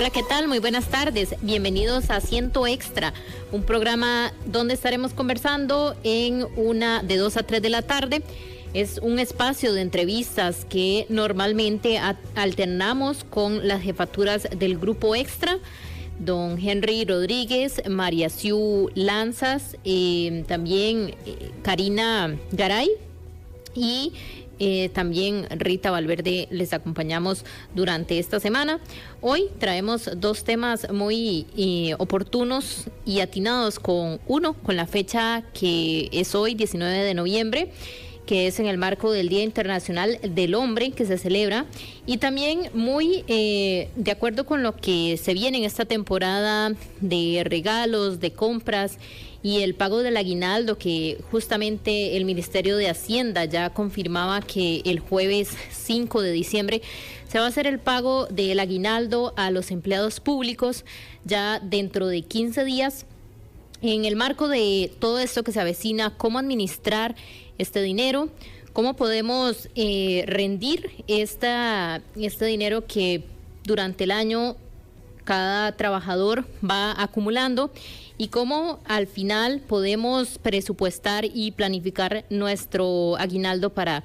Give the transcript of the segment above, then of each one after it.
Hola, ¿qué tal? Muy buenas tardes. Bienvenidos a Asiento Extra, un programa donde estaremos conversando de 2 a 3 de la tarde. Es un espacio de entrevistas que normalmente alternamos con las jefaturas del Grupo Extra, don Henry Rodríguez, María Siu Lanzas, también Karina Garay y también Rita Valverde. Les acompañamos durante esta semana. Hoy traemos dos temas muy oportunos y atinados, con la fecha que es hoy, 19 de noviembre, que es en el marco del Día Internacional del Hombre que se celebra, y también muy de acuerdo con lo que se viene en esta temporada de regalos, de compras y el pago del aguinaldo, que justamente el Ministerio de Hacienda ya confirmaba que el jueves 5 de diciembre se va a hacer el pago del aguinaldo a los empleados públicos ya dentro de 15 días. En el marco de todo esto que se avecina, cómo administrar este dinero, cómo podemos rendir este dinero que durante el año cada trabajador va acumulando, y cómo al final podemos presupuestar y planificar nuestro aguinaldo para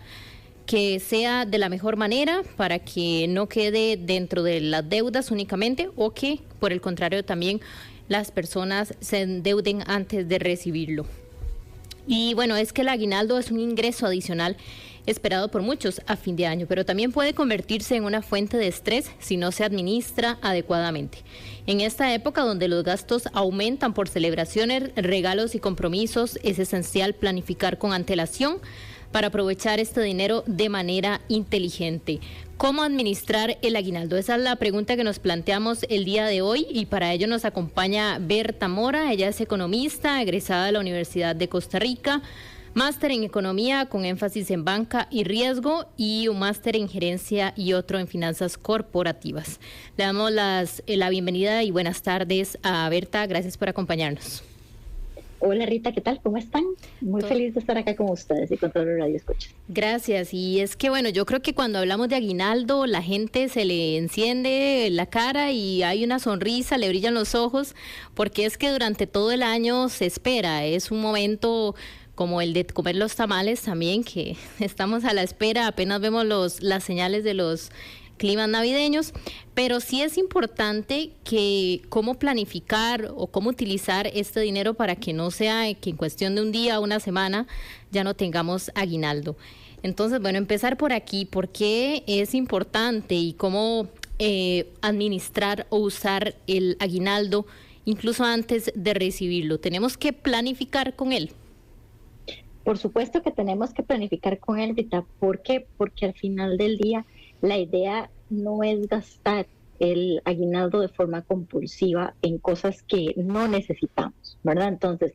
que sea de la mejor manera, para que no quede dentro de las deudas únicamente, o que por el contrario también las personas se endeuden antes de recibirlo. Y bueno, es que el aguinaldo es un ingreso adicional esperado por muchos a fin de año, pero también puede convertirse en una fuente de estrés si no se administra adecuadamente. En esta época donde los gastos aumentan por celebraciones, regalos y compromisos, es esencial planificar con antelación para aprovechar este dinero de manera inteligente. ¿Cómo administrar el aguinaldo? Esa es la pregunta que nos planteamos el día de hoy, y para ello nos acompaña Berta Mora. Ella es economista, egresada de la Universidad de Costa Rica, máster en economía con énfasis en banca y riesgo, y un máster en gerencia y otro en finanzas corporativas. Le damos la bienvenida y buenas tardes a Berta. Gracias por acompañarnos. Hola Rita, ¿qué tal? ¿Cómo están? Muy feliz de estar acá con ustedes y con todos los radioescuchas. Gracias. Y es que bueno, yo creo que cuando hablamos de aguinaldo, la gente se le enciende la cara y hay una sonrisa, le brillan los ojos, porque es que durante todo el año se espera. Es un momento como el de comer los tamales también, que estamos a la espera, apenas vemos las señales de los climas navideños, pero sí es importante que cómo planificar o cómo utilizar este dinero para que no sea que en cuestión de un día o una semana ya no tengamos aguinaldo. Entonces, bueno, empezar por aquí, ¿por qué es importante y cómo administrar o usar el aguinaldo incluso antes de recibirlo? ¿Tenemos que planificar con él? Por supuesto que tenemos que planificar con él, Rita. ¿Por qué? Porque al final del día la idea no es gastar el aguinaldo de forma compulsiva en cosas que no necesitamos, ¿verdad? Entonces,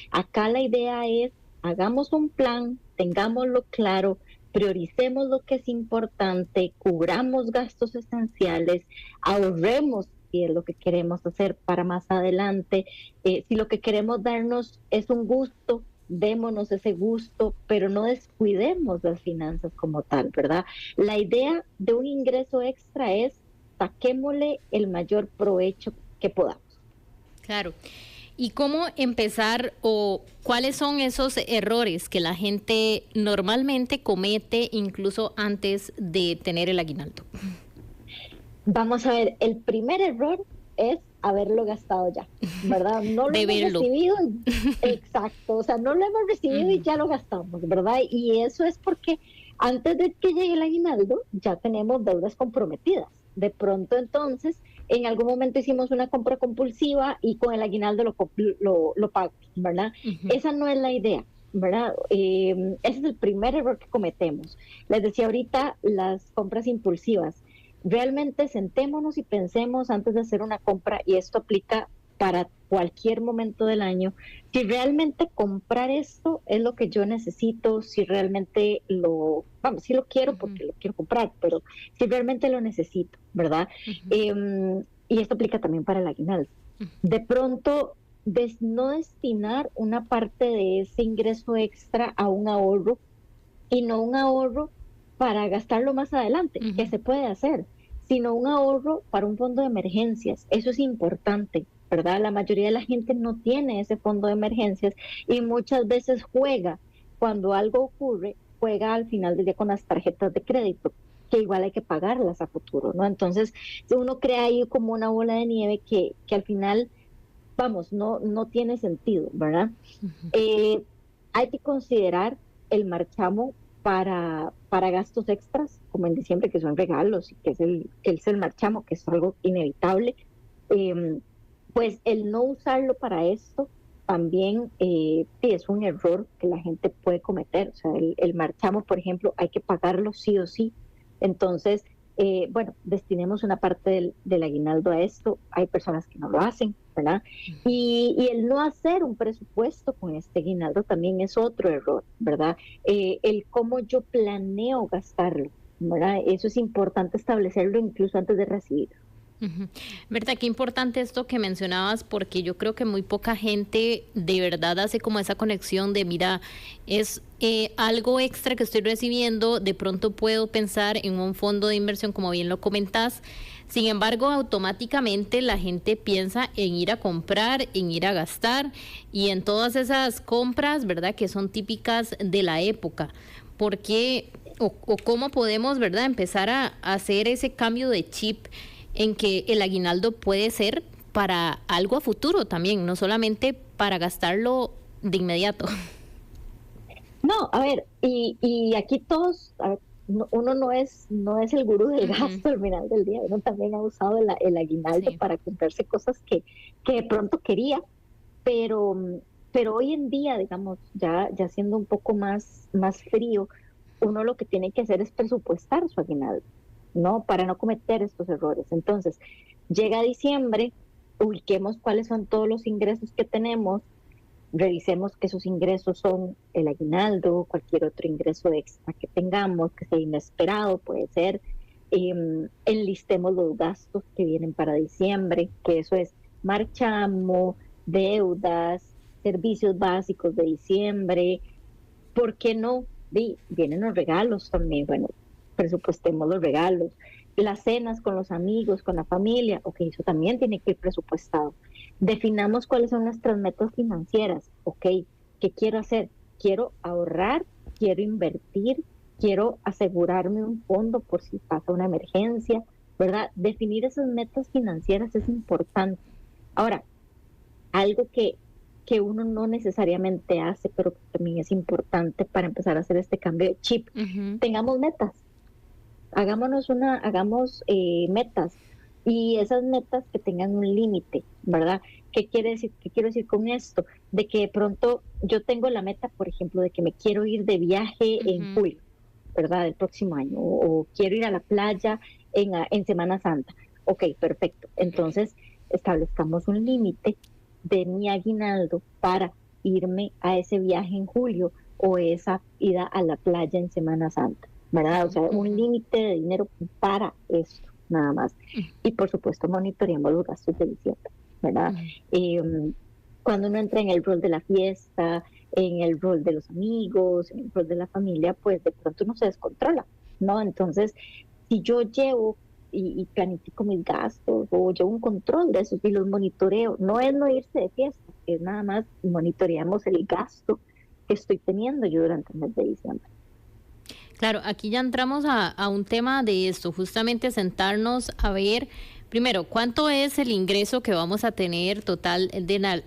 acá la idea es, hagamos un plan, tengámoslo claro, prioricemos lo que es importante, cubramos gastos esenciales, ahorremos si es lo que queremos hacer para más adelante. Si lo que queremos darnos es un gusto, démonos ese gusto, pero no descuidemos las finanzas como tal, ¿verdad? La idea de un ingreso extra es saquémosle el mayor provecho que podamos. Claro. ¿Y cómo empezar, o cuáles son esos errores que la gente normalmente comete incluso antes de tener el aguinaldo? Vamos a ver, el primer error es haberlo gastado ya, ¿verdad? No lo hemos recibido, exacto, o sea, no lo hemos recibido y ya lo gastamos, ¿verdad? Y eso es porque antes de que llegue el aguinaldo ya tenemos deudas comprometidas. De pronto entonces, en algún momento hicimos una compra compulsiva y con el aguinaldo lo pago, ¿verdad? Esa no es la idea, ¿verdad? Ese es el primer error que cometemos. Les decía ahorita, las compras impulsivas. Realmente sentémonos y pensemos antes de hacer una compra, y esto aplica para cualquier momento del año, si realmente comprar esto es lo que yo necesito, si realmente sí lo quiero porque lo quiero comprar, pero si realmente lo necesito, ¿verdad? Y esto aplica también para el aguinaldo. De pronto, no destinar una parte de ese ingreso extra a un ahorro, y no un ahorro para gastarlo más adelante, que se puede hacer. sino un ahorro para un fondo de emergencias. Eso es importante, ¿verdad? La mayoría de la gente no tiene ese fondo de emergencias y muchas veces juega, cuando algo ocurre, juega al final del día con las tarjetas de crédito, que igual hay que pagarlas a futuro, ¿no? Entonces, si uno crea ahí como una bola de nieve que al final, vamos, no tiene sentido, ¿verdad? Hay que considerar el marchamo para gastos extras, como en diciembre, que son regalos, y que es el marchamo, que es algo inevitable. Pues el no usarlo para esto también sí, es un error que la gente puede cometer. O sea, el marchamo, por ejemplo, hay que pagarlo sí o sí. Entonces, bueno, destinemos una parte del aguinaldo a esto. Hay personas que no lo hacen, ¿verdad? Y el no hacer un presupuesto con este aguinaldo también es otro error, ¿verdad? El cómo yo planeo gastarlo, ¿verdad? Eso es importante establecerlo incluso antes de recibirlo. Berta, qué importante esto que mencionabas, porque yo creo que muy poca gente de verdad hace como esa conexión de, mira, es algo extra que estoy recibiendo, de pronto puedo pensar en un fondo de inversión, como bien lo comentás. Sin embargo, automáticamente la gente piensa en ir a comprar, en ir a gastar y en todas esas compras, ¿verdad?, que son típicas de la época. Porque, o cómo podemos, ¿verdad?, empezar a hacer ese cambio de chip en que el aguinaldo puede ser para algo a futuro también, no solamente para gastarlo de inmediato. No, a ver, y aquí todos, a ver, uno no es el gurú del gasto al final del día, uno también ha usado el aguinaldo para comprarse cosas que de pronto quería, pero hoy en día, digamos, ya siendo un poco más frío, uno lo que tiene que hacer es presupuestar su aguinaldo, ¿no? Para no cometer estos errores. Entonces, llega diciembre, ubiquemos cuáles son todos los ingresos que tenemos, revisemos que esos ingresos son el aguinaldo, cualquier otro ingreso extra que tengamos, que sea inesperado, puede ser. Enlistemos los gastos que vienen para diciembre, que eso es marchamo, deudas, servicios básicos de diciembre. ¿Por qué no? Vienen los regalos también, bueno, presupuestemos los regalos, las cenas con los amigos, con la familia, ok, eso también tiene que ir presupuestado. Definamos cuáles son nuestras metas financieras, ok, ¿qué quiero hacer? Quiero ahorrar, quiero invertir, quiero asegurarme un fondo por si pasa una emergencia, ¿verdad? Definir esas metas financieras es importante. Ahora, algo que uno no necesariamente hace, pero que también es importante para empezar a hacer este cambio de chip, tengamos metas. Hagamos metas, y esas metas que tengan un límite, ¿verdad? ¿Qué quiere decir? ¿Qué quiero decir con esto? De que de pronto yo tengo la meta, por ejemplo, de que me quiero ir de viaje en julio, ¿verdad? Del próximo año, o quiero ir a la playa en Semana Santa. Ok, perfecto. Entonces, establezcamos un límite de mi aguinaldo para irme a ese viaje en julio o esa ida a la playa en Semana Santa, ¿verdad? O sea, un límite de dinero para esto, nada más. Y por supuesto, monitoreamos los gastos de diciembre, ¿verdad? Cuando uno entra en el rol de la fiesta, en el rol de los amigos, en el rol de la familia, pues de pronto uno se descontrola, ¿no? Entonces, si yo llevo y planifico mis gastos, o llevo un control de esos y los monitoreo, no es no irse de fiesta, es nada más monitoreamos el gasto que estoy teniendo yo durante el mes de diciembre. Claro, aquí ya entramos a un tema de esto, justamente sentarnos a ver, primero, cuánto es el ingreso que vamos a tener total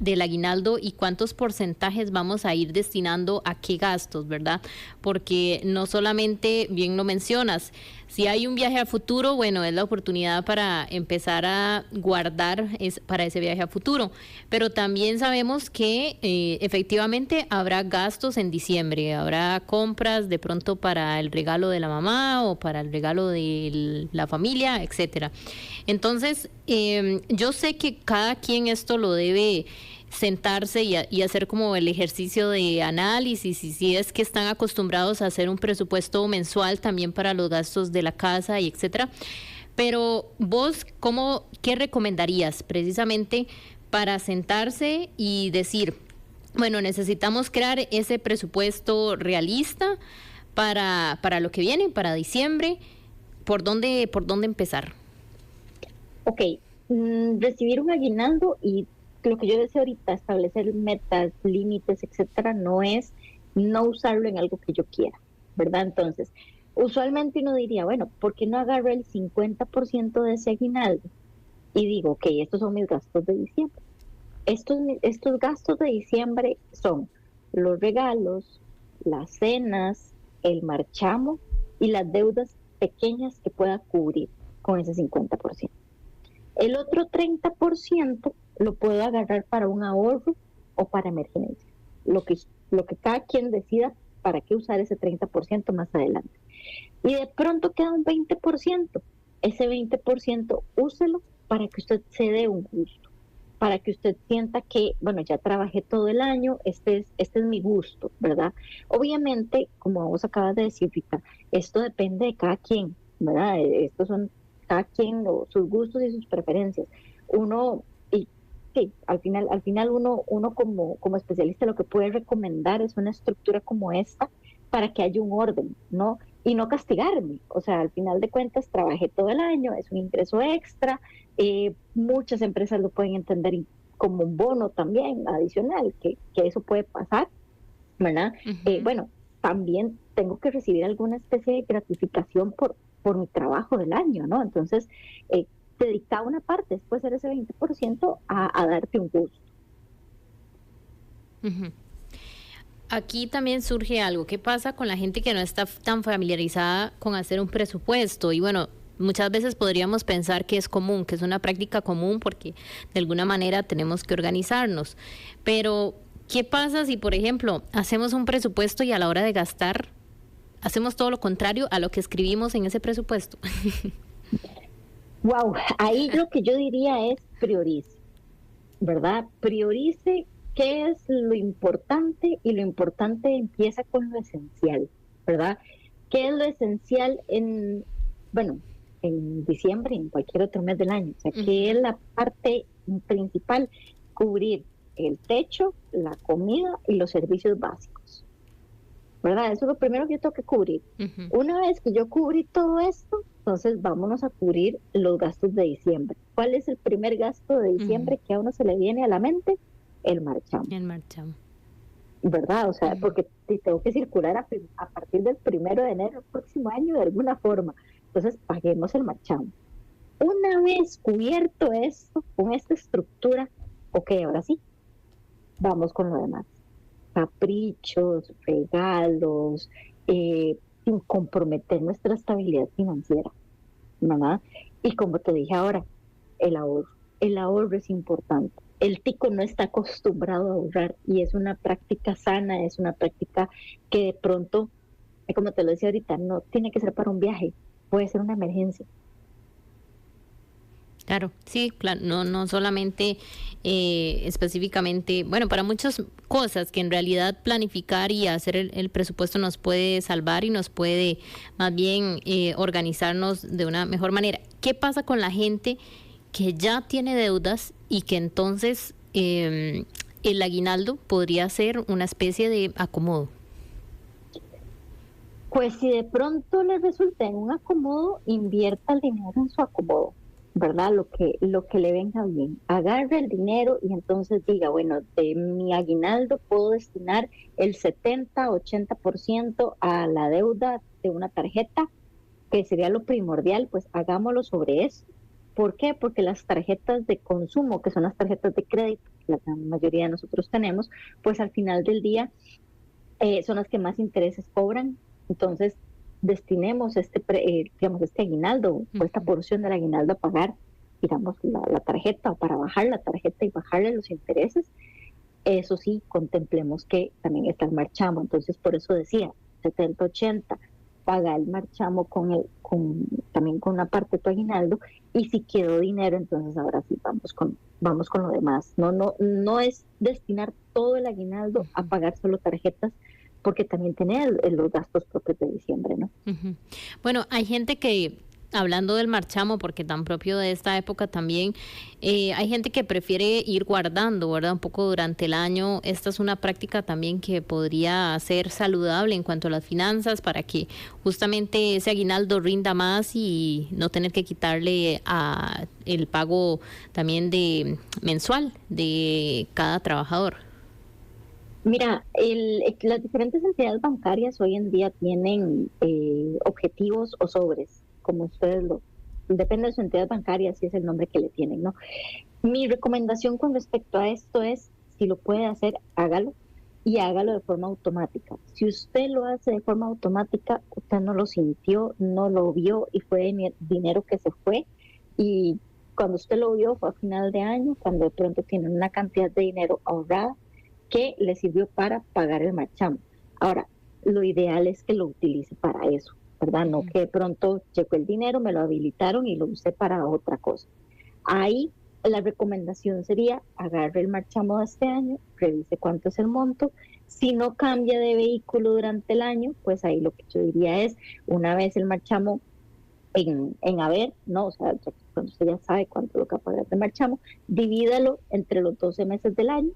del aguinaldo y cuántos porcentajes vamos a ir destinando a qué gastos, ¿verdad? Porque no solamente, bien lo mencionas, si hay un viaje a futuro, bueno, es la oportunidad para empezar a guardar para ese viaje a futuro. Pero también sabemos que efectivamente habrá gastos en diciembre, habrá compras de pronto para el regalo de la mamá o para el regalo de la familia, etcétera. Entonces, yo sé que cada quien esto lo debe sentarse y hacer como el ejercicio de análisis, y si es que están acostumbrados a hacer un presupuesto mensual también para los gastos de la casa y etcétera. Pero vos, ¿qué recomendarías precisamente para sentarse y decir, bueno, necesitamos crear ese presupuesto realista para lo que viene, para diciembre? ¿Por dónde empezar? Ok, recibir un aguinaldo y lo que yo deseo ahorita, establecer metas, límites, etcétera, no es no usarlo en algo que yo quiera, ¿verdad? Entonces, usualmente uno diría, bueno, ¿por qué no agarro el 50% de ese aguinaldo? Y digo, ok, estos son mis gastos de diciembre. Estos gastos de diciembre son los regalos, las cenas, el marchamo y las deudas pequeñas que pueda cubrir con ese 50%. El otro 30% lo puedo agarrar para un ahorro o para emergencia. Lo que cada quien decida para qué usar ese 30% más adelante. Y de pronto queda un 20%. Ese 20% úselo para que usted se dé un gusto, para que usted sienta que, bueno, ya trabajé todo el año, este es mi gusto, ¿verdad? Obviamente, como vos acabas de decir, Rita, esto depende de cada quien, ¿verdad? Estos son cada quien sus gustos y sus preferencias. Uno, y sí, al final uno como especialista lo que puede recomendar es una estructura como esta para que haya un orden, ¿no? Y no castigarme. O sea, al final de cuentas trabajé todo el año, es un ingreso extra. Muchas empresas lo pueden entender como un bono también adicional, que eso puede pasar, ¿verdad? Uh-huh. Bueno, también tengo que recibir alguna especie de gratificación por mi trabajo del año, ¿no? Entonces, dedica una parte, después hacer ese 20% a darte un gusto. Uh-huh. Aquí también surge algo. ¿Qué pasa con la gente que no está tan familiarizada con hacer un presupuesto? Y bueno, muchas veces podríamos pensar que es común, que es una práctica común porque de alguna manera tenemos que organizarnos. Pero, ¿qué pasa si, por ejemplo, hacemos un presupuesto y a la hora de gastar hacemos todo lo contrario a lo que escribimos en ese presupuesto? Wow, ahí lo que yo diría es priorice, ¿verdad? Priorice qué es lo importante y lo importante empieza con lo esencial, ¿verdad? ¿Qué es lo esencial bueno, en diciembre y en cualquier otro mes del año? O sea, ¿qué es Uh-huh. la parte principal? Cubrir el techo, la comida y los servicios básicos, ¿verdad? Eso es lo primero que yo tengo que cubrir. Uh-huh. Una vez que yo cubrí todo esto, entonces vámonos a cubrir los gastos de diciembre. ¿Cuál es el primer gasto de Uh-huh. diciembre que a uno se le viene a la mente? El marchamo, En marcha. ¿verdad? O sea, Uh-huh. porque si tengo que circular a partir del 1 de enero del próximo año de alguna forma. Entonces, paguemos el marchamo. Una vez cubierto esto, con esta estructura, ok, ahora sí, vamos con lo demás. Caprichos, regalos, sin comprometer nuestra estabilidad financiera, ¿verdad? Y como te dije ahora, el ahorro. El ahorro es importante. El tico no está acostumbrado a ahorrar y es una práctica sana, es una práctica que de pronto, como te lo decía ahorita, no tiene que ser para un viaje, puede ser una emergencia. Claro, sí, claro, no solamente específicamente, bueno, para muchas cosas que en realidad planificar y hacer el presupuesto nos puede salvar y nos puede más bien organizarnos de una mejor manera. ¿Qué pasa con la gente que ya tiene deudas y que entonces el aguinaldo podría ser una especie de acomodo? Pues si de pronto le resulta en un acomodo, invierta el dinero en su acomodo, ¿verdad? Lo que le venga bien. Agarre el dinero y entonces diga, bueno, de mi aguinaldo puedo destinar el 70-80% a la deuda de una tarjeta, que sería lo primordial, pues hagámoslo sobre eso. ¿Por qué? Porque las tarjetas de consumo, que son las tarjetas de crédito, que la gran mayoría de nosotros tenemos, pues al final del día son las que más intereses cobran. Entonces, destinemos digamos, este aguinaldo o esta Uh-huh. porción del aguinaldo a pagar, digamos, la tarjeta o para bajar la tarjeta y bajarle los intereses. Eso sí, contemplemos que también está el marchamo. Entonces, por eso decía, 70-80, paga el marchamo también con una parte de tu aguinaldo, y si quedó dinero, entonces ahora sí vamos con lo demás. No es destinar todo el aguinaldo a Uh-huh. pagar solo tarjetas, porque también tiene los gastos propios de diciembre, ¿no? Uh-huh. Bueno, hay gente que Hablando del marchamo, porque tan propio de esta época también, hay gente que prefiere ir guardando, ¿verdad? Un poco durante el año. Esta es una práctica también que podría ser saludable en cuanto a las finanzas para que justamente ese aguinaldo rinda más y no tener que quitarle a el pago también de mensual de cada trabajador. Mira, las diferentes entidades bancarias hoy en día tienen objetivos o sobres, como depende de su entidad bancaria, si es el nombre que le tienen, ¿no? Mi recomendación con respecto a esto es, si lo puede hacer, hágalo y hágalo de forma automática. Si usted lo hace de forma automática, usted no lo sintió, no lo vio y fue dinero que se fue. Y cuando usted lo vio fue a final de año, cuando de pronto tiene una cantidad de dinero ahorrada que le sirvió para pagar el marchamo. Ahora, lo ideal es que lo utilice para eso, ¿verdad? No que de pronto llegó el dinero, me lo habilitaron y lo usé para otra cosa. Ahí la recomendación sería agarre el marchamo de este año, revise cuánto es el monto. Si no cambia de vehículo durante el año, pues ahí lo que yo diría es, una vez el marchamo en haber, ¿no? O sea, cuando usted ya sabe cuánto lo que va a pagar de marchamo, divídalo entre los 12 meses del año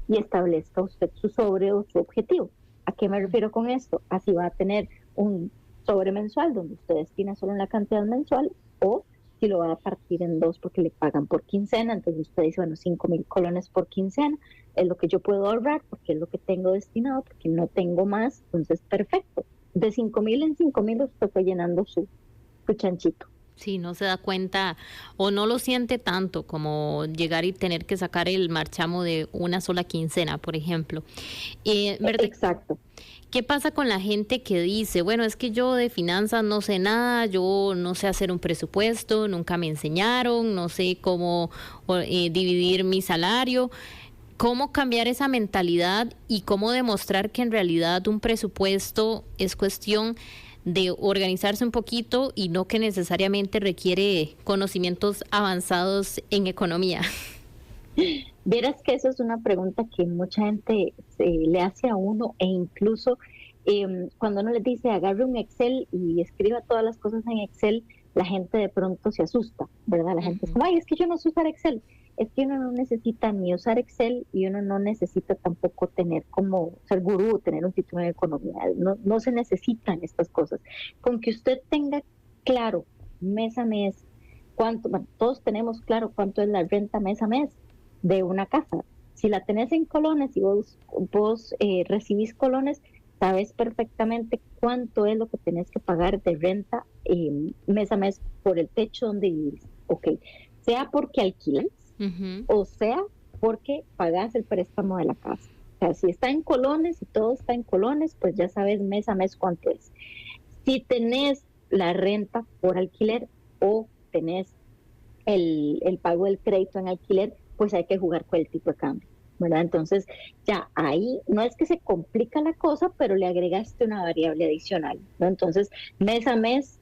y establezca usted su sobre o su objetivo. ¿A qué me refiero con esto? Así va a tener un sobre mensual donde usted destina solo una cantidad mensual, o si lo va a partir en dos porque le pagan por quincena, entonces usted dice, bueno, 5,000 colones por quincena es lo que yo puedo ahorrar porque es lo que tengo destinado, porque no tengo más, entonces perfecto. De 5,000 en 5,000 usted fue llenando su chanchito. Sí, no se da cuenta o no lo siente tanto como llegar y tener que sacar el marchamo de una sola quincena, por ejemplo. Exacto. ¿Qué pasa con la gente que dice, bueno, es que yo de finanzas no sé nada, yo no sé hacer un presupuesto, nunca me enseñaron, no sé cómo dividir mi salario? ¿Cómo cambiar esa mentalidad y cómo demostrar que en realidad un presupuesto es cuestión de organizarse un poquito y no que necesariamente requiere conocimientos avanzados en economía? Verás que eso es una pregunta que mucha gente le hace a uno, e incluso cuando uno le dice agarre un Excel y escriba todas las cosas en Excel, la gente de pronto se asusta, ¿verdad? La gente es como, ay, es que yo no sé usar Excel. Es que uno no necesita ni usar Excel y uno no necesita tampoco tener como ser gurú, tener un título en economía. No se necesitan estas cosas. Con que usted tenga claro mes a mes cuánto, bueno, todos tenemos claro cuánto es la renta mes a mes de una casa. Si la tenés en colones y vos recibís colones, sabes perfectamente cuánto es lo que tenés que pagar de renta mes a mes por el techo donde vivís. Ok, sea porque alquilas o sea porque pagas el préstamo de la casa. O sea, si está en colones y todo está en colones, pues ya sabes mes a mes cuánto es. Si tenés la renta por alquiler o tenés el pago del crédito en alquiler, pues hay que jugar con el tipo de cambio, ¿verdad? Entonces, ya ahí no es que se complica la cosa, pero le agregaste una variable adicional, ¿no? Entonces, mes a mes,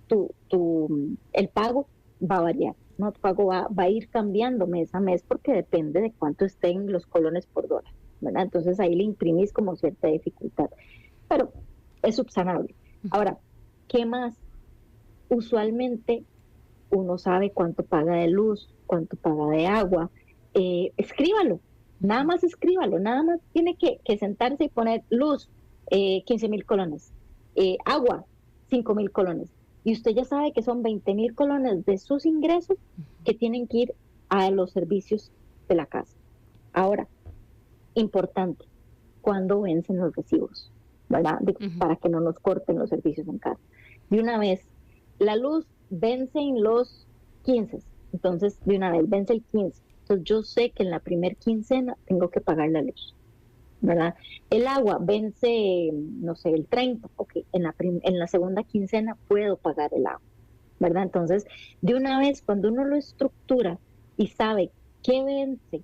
el pago va a variar, ¿no? El pago va a ir cambiando mes a mes porque depende de cuánto estén los colones por dólar, ¿verdad? Entonces, ahí le imprimís como cierta dificultad, pero es subsanable. Ahora, ¿qué más? Usualmente uno sabe cuánto paga de luz, cuánto paga de agua. Escríbalo, nada más escríbalo, nada más tiene que sentarse y poner luz, 15,000 colones, agua, 5,000 colones. Y usted ya sabe que son 20,000 colones de sus ingresos que tienen que ir a los servicios de la casa. Ahora, importante, ¿cuándo vencen los recibos? ¿Verdad? Para que no nos corten los servicios en casa. De una vez, la luz vence en los 15, entonces de una vez vence el 15. Entonces yo sé que en la primer quincena tengo que pagar la luz, ¿verdad? El agua vence, no sé, el 30, ok, en la segunda quincena puedo pagar el agua, ¿verdad? Entonces, de una vez, cuando uno lo estructura y sabe qué vence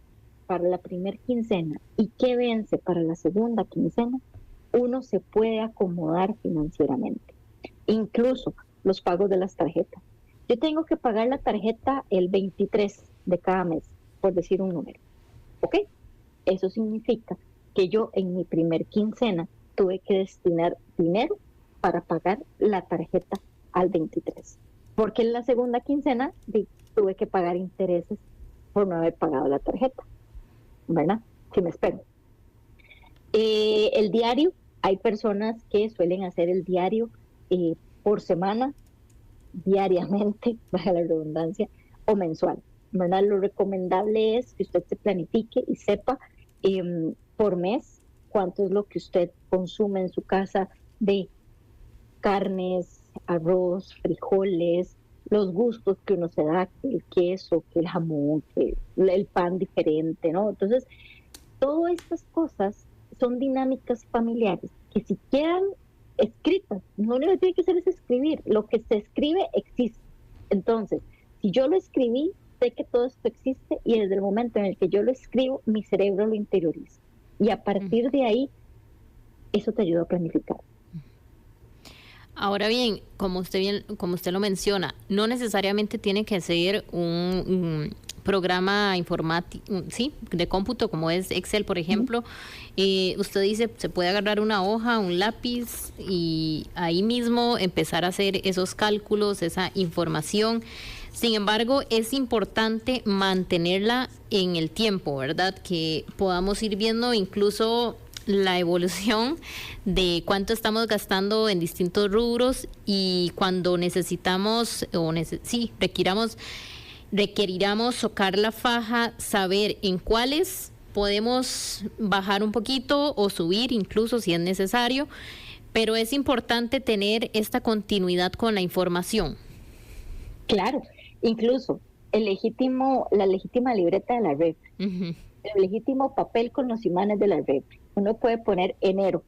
para la primera quincena y qué vence para la segunda quincena, uno se puede acomodar financieramente. Incluso los pagos de las tarjetas. Yo tengo que pagar la tarjeta el 23 de cada mes, por decir un número. ¿Ok? Eso significa que yo en mi primer quincena tuve que destinar dinero para pagar la tarjeta al 23. porque en la segunda quincena tuve que pagar intereses por no haber pagado la tarjeta, ¿verdad? Si me espero. El diario, hay personas que suelen hacer el diario por semana, diariamente, baja la redundancia, o mensual, ¿verdad? Lo recomendable es que usted se planifique y sepa por mes cuánto es lo que usted consume en su casa de carnes, arroz, frijoles, los gustos que uno se da, que el queso, que el jamón, que el pan diferente, ¿no? Entonces, todas estas cosas son dinámicas familiares que si quedan escritas, no lo que tiene que hacer es escribir, lo que se escribe existe. Entonces, si yo lo escribí, sé que todo esto existe y desde el momento en el que yo lo escribo, mi cerebro lo interioriza. Y a partir de ahí, eso te ayuda a planificar. Ahora bien, como usted lo menciona, no necesariamente tiene que ser un programa informático, sí, de cómputo como es Excel, por ejemplo. Usted dice, se puede agarrar una hoja, un lápiz y ahí mismo empezar a hacer esos cálculos, esa información. Sin embargo, es importante mantenerla en el tiempo, ¿verdad? Que podamos ir viendo incluso la evolución de cuánto estamos gastando en distintos rubros y cuando necesitamos requeriramos socar la faja, saber en cuáles podemos bajar un poquito o subir incluso si es necesario, pero es importante tener esta continuidad con la información. Claro, incluso la legítima libreta de la red, el legítimo papel con los imanes de la red. Uno puede poner enero,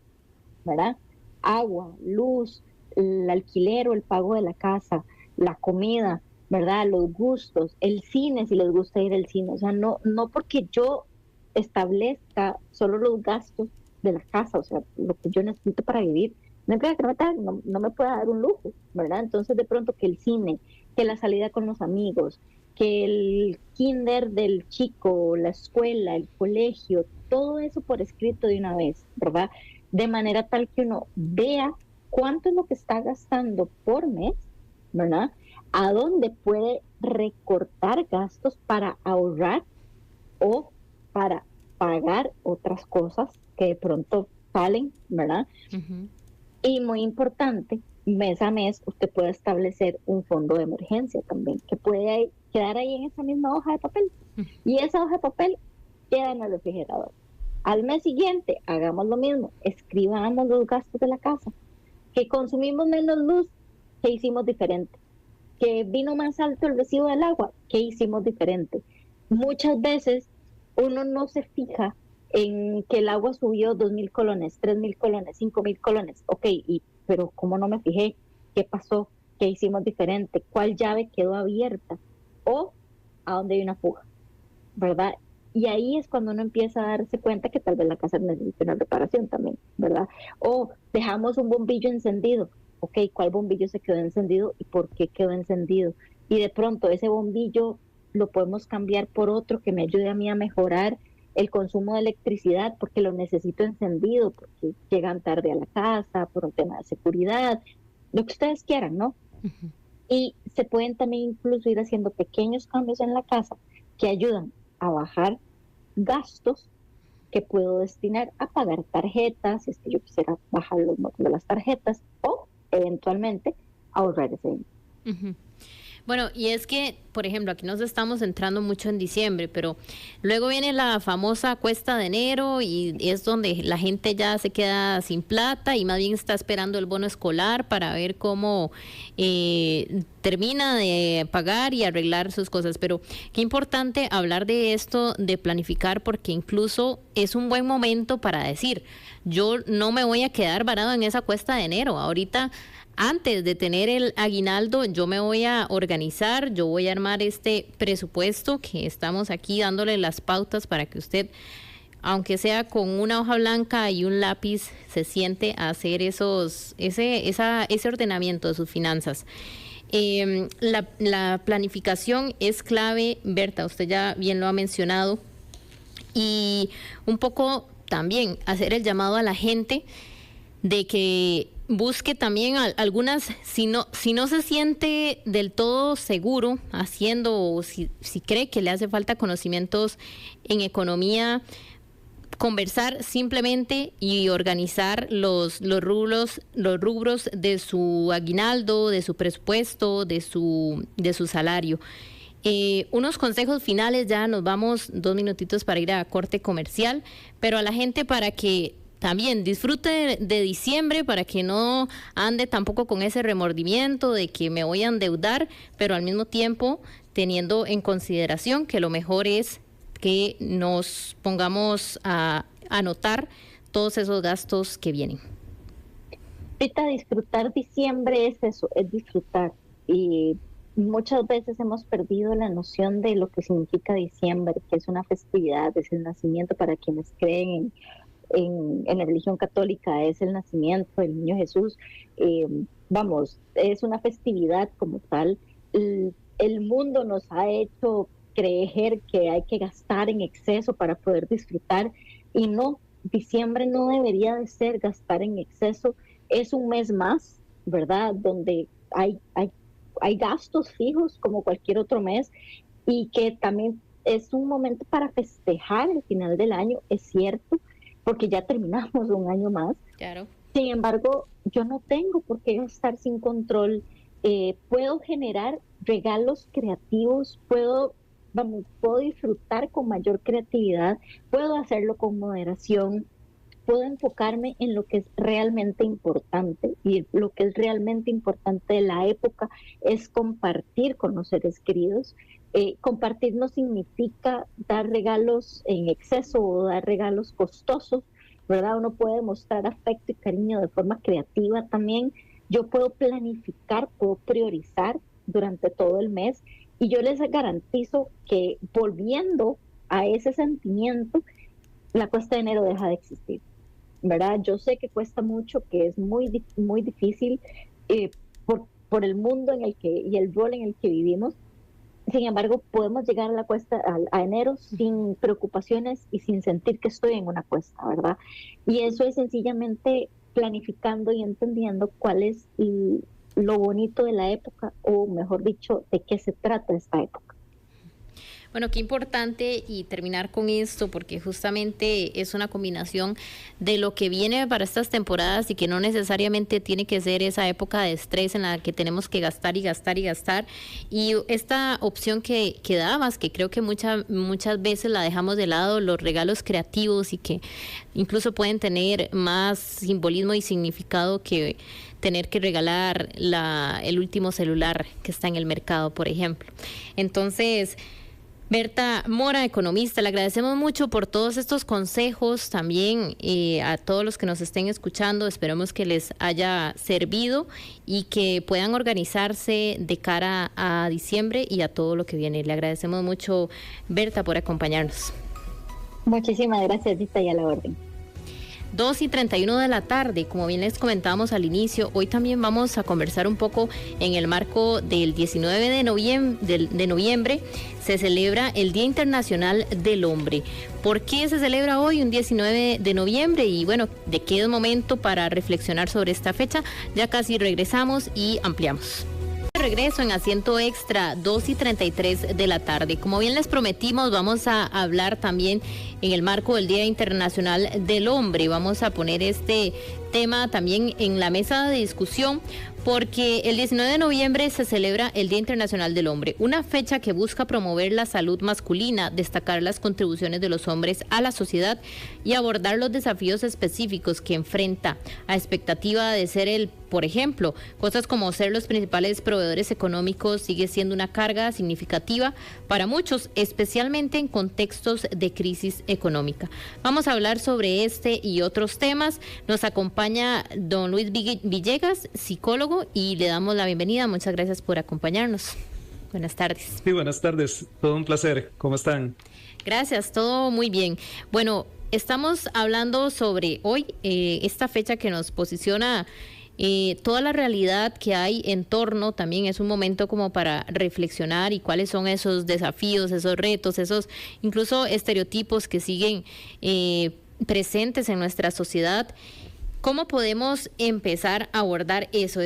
¿verdad? Agua, luz, el alquiler o el pago de la casa, la comida, ¿verdad? Los gustos, el cine, si les gusta ir al cine. O sea, no porque yo establezca solo los gastos de la casa, o sea, lo que yo necesito para vivir, no me pueda dar un lujo, ¿verdad? Entonces, de pronto que el cine, que la salida con los amigos, que el kinder del chico, la escuela, el colegio, todo eso por escrito de una vez, ¿verdad? De manera tal que uno vea cuánto es lo que está gastando por mes, ¿verdad? A dónde puede recortar gastos para ahorrar o para pagar otras cosas que de pronto salen, ¿verdad? Y muy importante, mes a mes usted puede establecer un fondo de emergencia también, que puede quedar ahí en esa misma hoja de papel. Y esa hoja de papel queda en el refrigerador. Al mes siguiente, hagamos lo mismo, escribamos los gastos de la casa. Que consumimos menos luz, ¿qué hicimos diferente? Que vino más alto el recibo del agua, ¿qué hicimos diferente? Muchas veces uno no se fija en que el agua subió 2,000 colones, 3,000 colones, 5,000 colones. Ok, pero ¿cómo no me fijé? ¿Qué pasó? ¿Qué hicimos diferente? ¿Cuál llave quedó abierta? O a dónde hay una fuga, ¿verdad? Y ahí es cuando uno empieza a darse cuenta que tal vez la casa necesita una reparación también, ¿verdad? O dejamos un bombillo encendido. Ok, ¿cuál bombillo se quedó encendido y por qué quedó encendido? Y de pronto ese bombillo lo podemos cambiar por otro que me ayude a mí a mejorar el consumo de electricidad porque lo necesito encendido, porque llegan tarde a la casa, por un tema de seguridad, lo que ustedes quieran, ¿no? Y se pueden también incluso ir haciendo pequeños cambios en la casa que ayudan a bajar gastos que puedo destinar a pagar tarjetas, si es que yo quisiera bajar los montos de las tarjetas, o eventualmente ahorrar ese dinero. Bueno, y es que, por ejemplo, aquí nos estamos entrando mucho en diciembre, pero luego viene la famosa cuesta de enero y es donde la gente ya se queda sin plata y más bien está esperando el bono escolar para ver cómo termina de pagar y arreglar sus cosas. Pero qué importante hablar de esto, de planificar, porque incluso es un buen momento para decir, yo no me voy a quedar varado en esa cuesta de enero. Ahorita, antes de tener el aguinaldo, yo me voy a organizar, yo voy a armar este presupuesto que estamos aquí dándole las pautas para que usted, aunque sea con una hoja blanca y un lápiz, se siente a hacer ese ordenamiento de sus finanzas. La planificación es clave, Berta, usted ya bien lo ha mencionado, y un poco también hacer el llamado a la gente de que busque también algunas, si no se siente del todo seguro haciendo, o si cree que le hace falta conocimientos en economía, conversar simplemente y organizar los rubros de su aguinaldo, de su presupuesto, de su salario. Unos consejos finales, ya nos vamos 2 minutitos para ir a corte comercial, pero a la gente para que también disfrute de diciembre, para que no ande tampoco con ese remordimiento de que me voy a endeudar, pero al mismo tiempo teniendo en consideración que lo mejor es que nos pongamos a anotar todos esos gastos que vienen. Ahorita disfrutar diciembre es eso, es disfrutar. Y muchas veces hemos perdido la noción de lo que significa diciembre, que es una festividad, es el nacimiento para quienes creen en la religión católica, es el nacimiento del niño Jesús. Es una festividad como tal. El mundo nos ha hecho creer que hay que gastar en exceso para poder disfrutar, y no, diciembre no debería de ser gastar en exceso. Es un mes más, ¿verdad?, donde hay gastos fijos como cualquier otro mes, y que también es un momento para festejar el final del año, es cierto, porque ya terminamos un año más. Claro. Sin embargo, yo no tengo por qué gastar sin control. Puedo generar regalos creativos, puedo disfrutar con mayor creatividad, puedo hacerlo con moderación, puedo enfocarme en lo que es realmente importante, y lo que es realmente importante de la época es compartir con los seres queridos. Compartir no significa dar regalos en exceso o dar regalos costosos, ¿verdad? Uno puede mostrar afecto y cariño de forma creativa también. Yo puedo planificar, puedo priorizar durante todo el mes, y yo les garantizo que volviendo a ese sentimiento, la cuesta de enero deja de existir, ¿verdad? Yo sé que cuesta mucho, que es muy, muy difícil por el mundo en el que y el rol en el que vivimos. Sin embargo, podemos llegar a la cuesta a enero sin preocupaciones y sin sentir que estoy en una cuesta, ¿verdad? Y eso es sencillamente planificando y entendiendo cuál es lo bonito de la época, o mejor dicho, de qué se trata esta época. Bueno, qué importante, y terminar con esto, porque justamente es una combinación de lo que viene para estas temporadas, y que no necesariamente tiene que ser esa época de estrés en la que tenemos que gastar y gastar y gastar. Y esta opción que dabas, que creo que muchas veces la dejamos de lado, los regalos creativos, y que incluso pueden tener más simbolismo y significado que tener que regalar el último celular que está en el mercado, por ejemplo. Entonces, Berta Mora, economista, le agradecemos mucho por todos estos consejos. También a todos los que nos estén escuchando, esperamos que les haya servido y que puedan organizarse de cara a diciembre y a todo lo que viene. Le agradecemos mucho, Berta, por acompañarnos. Muchísimas gracias, Dita, y a la orden. 2:31 de la tarde, como bien les comentábamos al inicio, hoy también vamos a conversar un poco en el marco del 19 de noviembre, se celebra el Día Internacional del Hombre. ¿Por qué se celebra hoy, un 19 de noviembre? Y bueno, ¿de qué es momento para reflexionar sobre esta fecha? Ya casi regresamos y ampliamos. Regreso en Asiento Extra, 2:33 de la tarde. Como bien les prometimos, vamos a hablar también en el marco del Día Internacional del Hombre. Vamos a poner este tema también en la mesa de discusión, porque el 19 de noviembre se celebra el Día Internacional del Hombre, una fecha que busca promover la salud masculina, destacar las contribuciones de los hombres a la sociedad y abordar los desafíos específicos que enfrenta, a expectativa de ser por ejemplo, cosas como ser los principales proveedores económicos sigue siendo una carga significativa para muchos, especialmente en contextos de crisis económica. Vamos a hablar sobre este y otros temas. Nos acompaña don Luis Villegas, psicólogo, y le damos la bienvenida. Muchas gracias por acompañarnos. Buenas tardes. Sí, buenas tardes. Todo un placer. ¿Cómo están? Gracias, todo muy bien. Bueno, estamos hablando sobre hoy, esta fecha que nos posiciona toda la realidad que hay en torno. También es un momento como para reflexionar y cuáles son esos desafíos, esos retos, esos incluso estereotipos que siguen presentes en nuestra sociedad. ¿Cómo podemos empezar a abordar eso?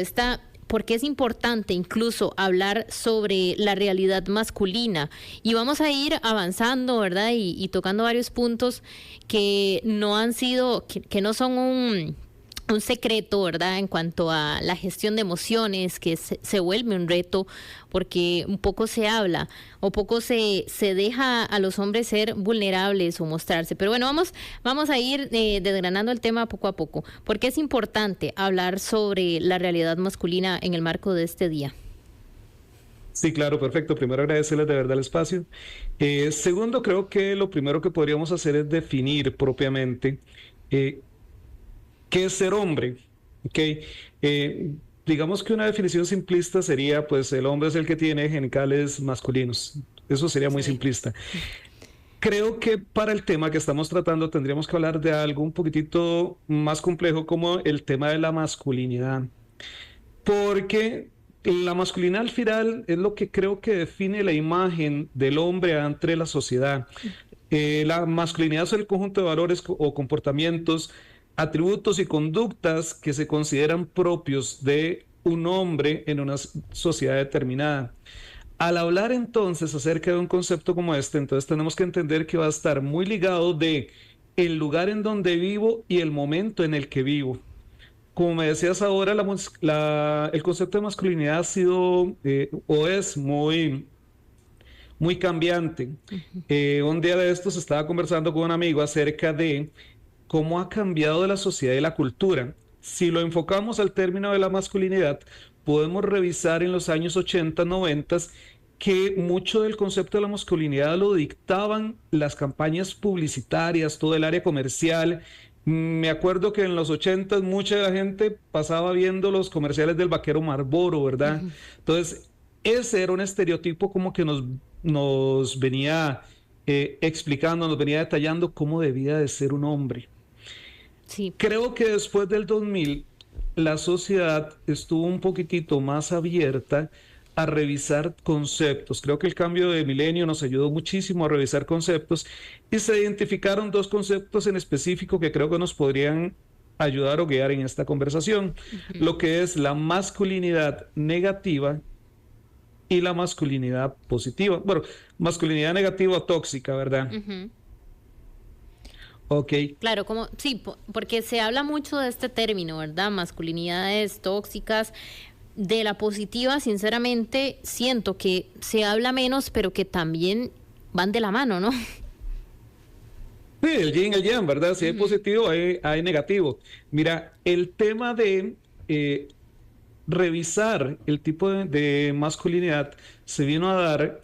Porque es importante incluso hablar sobre la realidad masculina y vamos a ir avanzando, ¿verdad? Y tocando varios puntos que no han sido, que no son un secreto, ¿verdad? En cuanto a la gestión de emociones, que se vuelve un reto porque un poco se habla o poco se deja a los hombres ser vulnerables o mostrarse. Pero bueno, vamos a ir desgranando el tema poco a poco, porque es importante hablar sobre la realidad masculina en el marco de este día. Sí, claro, perfecto. Primero, agradecerles de verdad el espacio. Segundo, creo que lo primero que podríamos hacer es definir propiamente ¿qué es ser hombre? Okay. Digamos que una definición simplista sería, pues el hombre es el que tiene genitales masculinos. Eso sería muy simplista. Creo que para el tema que estamos tratando tendríamos que hablar de algo un poquitito más complejo como el tema de la masculinidad. Porque la masculinidad al final es lo que creo que define la imagen del hombre ante la sociedad. La masculinidad es el conjunto de valores o comportamientos, atributos y conductas que se consideran propios de un hombre en una sociedad determinada. Al hablar entonces acerca de un concepto como este, entonces tenemos que entender que va a estar muy ligado de el lugar en donde vivo y el momento en el que vivo. Como me decías ahora, el concepto de masculinidad ha sido o es muy cambiante. Un día de estos estaba conversando con un amigo acerca de cómo ha cambiado la sociedad y la cultura. Si lo enfocamos al término de la masculinidad, podemos revisar en los años 80, 90 que mucho del concepto de la masculinidad lo dictaban las campañas publicitarias, todo el área comercial. Me acuerdo que en los 80 mucha de la gente pasaba viendo los comerciales del vaquero Marlboro, ¿verdad? Entonces, ese era un estereotipo como que nos venía explicando, nos venía detallando cómo debía de ser un hombre. Sí. Creo que después del 2000 la sociedad estuvo un poquitito más abierta a revisar conceptos. Creo que el cambio de milenio nos ayudó muchísimo a revisar conceptos y se identificaron dos conceptos en específico que creo que nos podrían ayudar o guiar en esta conversación. Lo que es la masculinidad negativa y la masculinidad positiva. Bueno, masculinidad negativa tóxica, ¿verdad? Okay. Claro, sí, porque se habla mucho de este término, ¿verdad? Masculinidades tóxicas. De la positiva, sinceramente, siento que se habla menos, pero que también van de la mano, ¿no? Sí, el yin y el yang, ¿verdad? Si hay positivo, hay negativo. Mira, el tema de revisar el tipo de masculinidad se vino a dar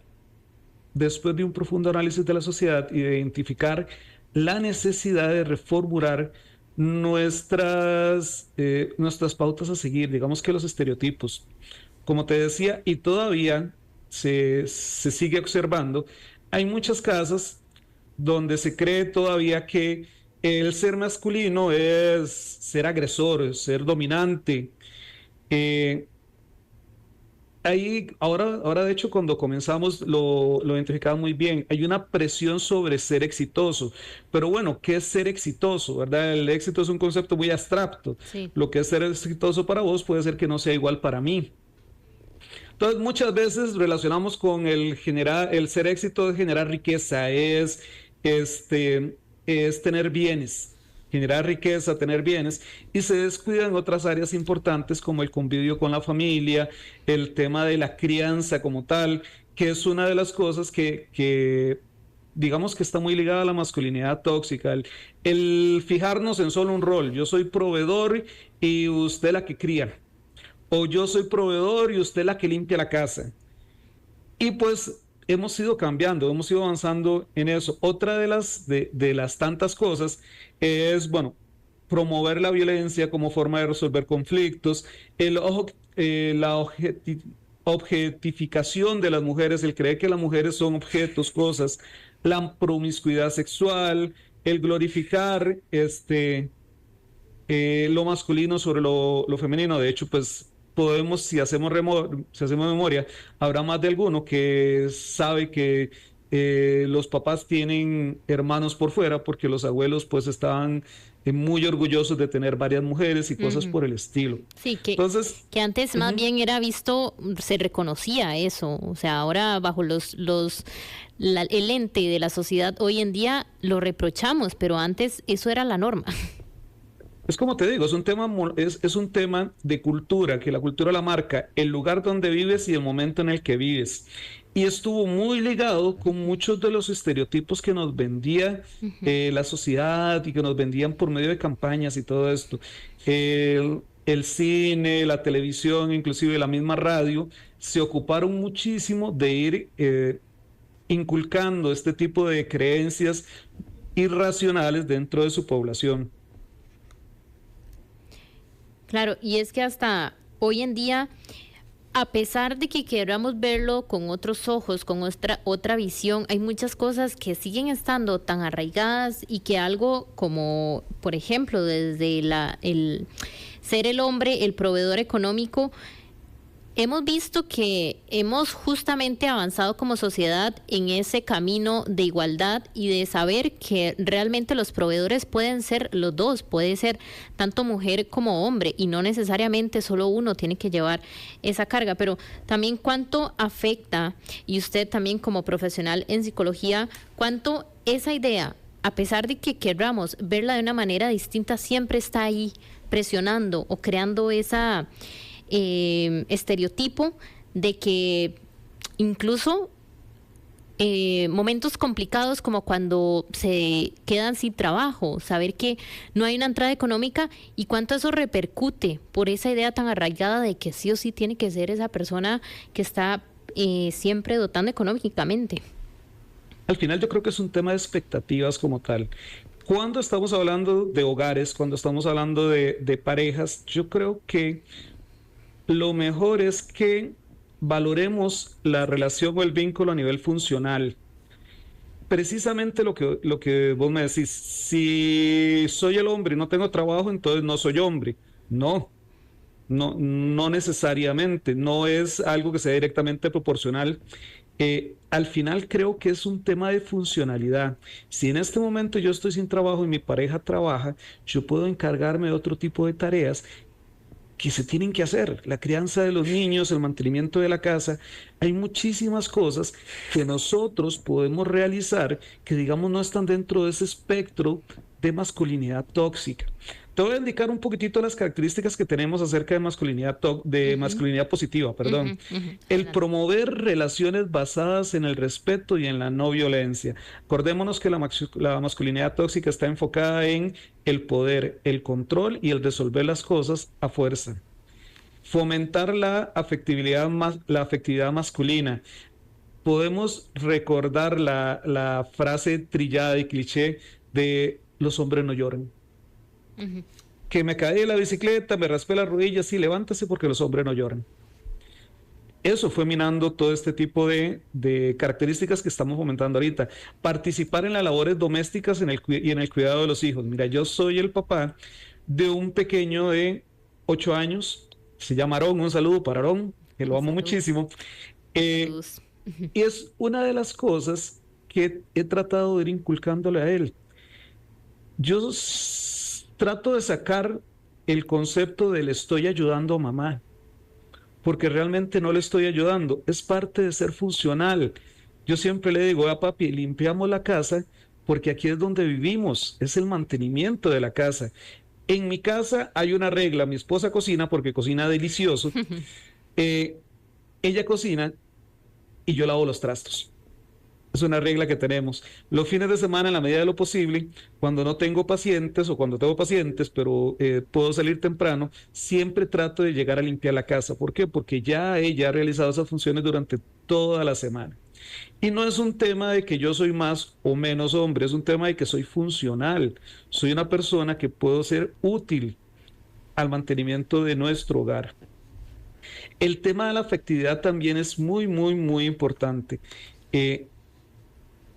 después de un profundo análisis de la sociedad y de identificar la necesidad de reformular nuestras pautas a seguir, digamos que los estereotipos. Como te decía, y todavía se sigue observando, hay muchas casas donde se cree todavía que el ser masculino es ser agresor, es ser dominante. Ahí, ahora de hecho, cuando comenzamos lo identificamos muy bien. Hay una presión sobre ser exitoso. Pero bueno, ¿qué es ser exitoso? ¿Verdad? El éxito es un concepto muy abstracto. Sí. Lo que es ser exitoso para vos puede ser que no sea igual para mí. Entonces, muchas veces relacionamos con el ser éxito, es generar riqueza, es tener bienes. Generar riqueza, tener bienes, y se descuidan otras áreas importantes como el convivio con la familia, el tema de la crianza como tal, que es una de las cosas que digamos que está muy ligada a la masculinidad tóxica, el fijarnos en solo un rol. Yo soy proveedor y usted la que cría, o yo soy proveedor y usted la que limpia la casa. Y pues hemos ido cambiando, hemos ido avanzando en eso. Otra de las tantas cosas es, bueno, promover la violencia como forma de resolver conflictos, la objetificación de las mujeres, el creer que las mujeres son objetos, cosas, la promiscuidad sexual, el glorificar lo masculino sobre lo femenino. De hecho, pues podemos, si hacemos memoria, habrá más de alguno que sabe que los papás tienen hermanos por fuera porque los abuelos pues estaban muy orgullosos de tener varias mujeres y cosas por el estilo. Sí, entonces, que antes más bien era visto, se reconocía eso, o sea, ahora bajo el ente de la sociedad hoy en día lo reprochamos, pero antes eso era la norma. Es como te digo, es un tema de cultura, que la cultura la marca el lugar donde vives y el momento en el que vives. Y estuvo muy ligado con muchos de los estereotipos que nos vendía la sociedad y que nos vendían por medio de campañas y todo esto. El cine, la televisión, inclusive la misma radio, se ocuparon muchísimo de ir inculcando este tipo de creencias irracionales dentro de su población. Claro, y es que hasta hoy en día, a pesar de que queramos verlo con otros ojos, con otra visión, hay muchas cosas que siguen estando tan arraigadas y que algo como, por ejemplo, desde el ser el hombre, el proveedor económico, hemos visto que hemos justamente avanzado como sociedad en ese camino de igualdad y de saber que realmente los proveedores pueden ser los dos, puede ser tanto mujer como hombre y no necesariamente solo uno tiene que llevar esa carga, pero también cuánto afecta, y usted también como profesional en psicología, cuánto esa idea, a pesar de que queramos verla de una manera distinta, siempre está ahí presionando o creando esa estereotipo de que incluso momentos complicados como cuando se quedan sin trabajo, saber que no hay una entrada económica y cuánto eso repercute por esa idea tan arraigada de que sí o sí tiene que ser esa persona que está siempre dotando económicamente. Al final yo creo que es un tema de expectativas como tal. Cuando estamos hablando de hogares, cuando estamos hablando de parejas, yo creo que lo mejor es que valoremos la relación o el vínculo a nivel funcional. Precisamente lo que vos me decís, si soy el hombre y no tengo trabajo, entonces no soy hombre. No necesariamente, no es algo que sea directamente proporcional. Al final creo que es un tema de funcionalidad. Si en este momento yo estoy sin trabajo y mi pareja trabaja, yo puedo encargarme de otro tipo de tareas que se tienen que hacer, la crianza de los niños, el mantenimiento de la casa. Hay muchísimas cosas que nosotros podemos realizar que, digamos, no están dentro de ese espectro de masculinidad tóxica. Te voy a indicar un poquitito las características que tenemos acerca de masculinidad positiva, perdón. El promover relaciones basadas en el respeto y en la no violencia. Acordémonos que la masculinidad tóxica está enfocada en el poder, el control y el resolver las cosas a fuerza. Fomentar la afectividad masculina. Podemos recordar la frase trillada y cliché de los hombres no lloran. Que me caí de la bicicleta, me raspé las rodillas, sí, levántase porque los hombres no lloran. Eso fue minando todo este tipo de características que estamos fomentando ahorita. Participar en las labores domésticas y en el cuidado de los hijos. Mira, yo soy el papá de un pequeño de 8 años, se llama Aarón, un saludo para Aarón, que lo amo muchísimo. Y es una de las cosas que he tratado de ir inculcándole a él. Yo trato de sacar el concepto de le estoy ayudando a mamá, porque realmente no le estoy ayudando, es parte de ser funcional. Yo siempre le digo a papi, limpiamos la casa porque aquí es donde vivimos, es el mantenimiento de la casa. En mi casa hay una regla, mi esposa cocina porque cocina delicioso, ella cocina y yo lavo los trastos. Es una regla que tenemos. Los fines de semana, en la medida de lo posible, cuando no tengo pacientes o cuando tengo pacientes, pero puedo salir temprano, siempre trato de llegar a limpiar la casa. ¿Por qué? Porque ya ella ha realizado esas funciones durante toda la semana. Y no es un tema de que yo soy más o menos hombre, es un tema de que soy funcional. Soy una persona que puedo ser útil al mantenimiento de nuestro hogar. El tema de la afectividad también es muy, muy, muy importante.